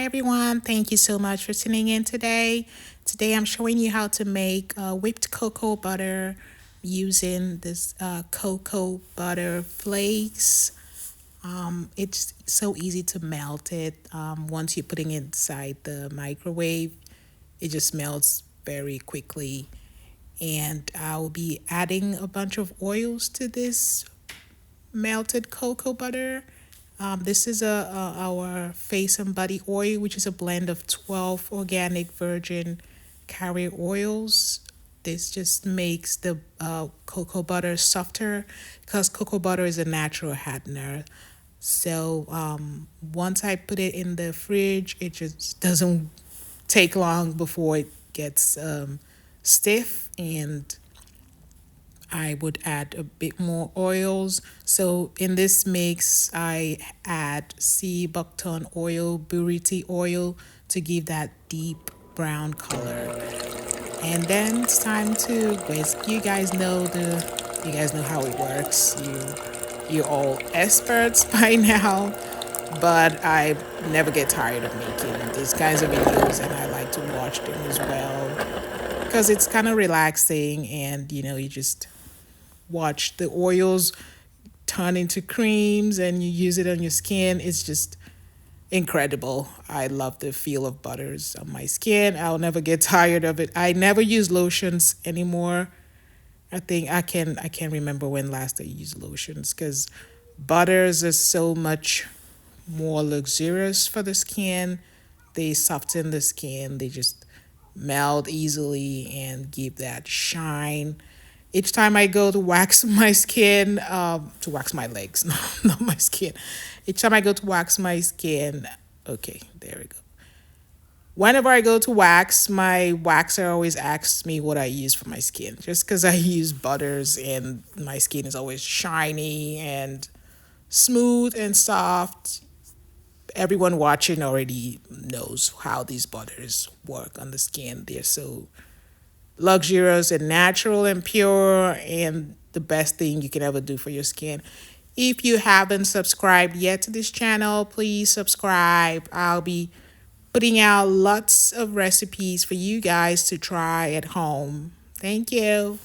Hi everyone, thank you so much for tuning in today. Today I'm showing you how to make whipped cocoa butter using this cocoa butter flakes. It's so easy to melt it. Once you're putting it inside the microwave, it just melts very quickly. And I'll be adding a bunch of oils to this melted cocoa butter. This is our face and body oil, which is a blend of 12 organic virgin carrier oils. This just makes the cocoa butter softer because cocoa butter is a natural hardener. So once I put it in the fridge, it just doesn't take long before it gets stiff, and I would add a bit more oils. So in this mix, I add sea buckthorn oil, buriti oil to give that deep brown color. And then it's time to whisk. You guys know how it works. You're all experts by now, but I never get tired of making these kinds of videos, and I like to watch them as well because it's kind of relaxing, and you just watch the oils turn into creams and you use it on your skin. It's just incredible. I love the feel of butters on my skin. I'll never get tired of it. I never use lotions anymore. I can't remember when last I used lotions because butters are so much more luxurious for the skin. They soften the skin. They just melt easily and give that shine. Each time I go to wax my skin, to wax my legs, no, not my skin. Each time I go to wax my skin, okay, there we go. Whenever I go to wax, my waxer always asks me what I use for my skin. Just because I use butters and my skin is always shiny and smooth and soft. Everyone watching already knows how these butters work on the skin. They're so luxurious and natural and pure, and the best thing you can ever do for your skin. If you haven't subscribed yet to this channel, please subscribe. I'll be putting out lots of recipes for you guys to try at home. Thank you.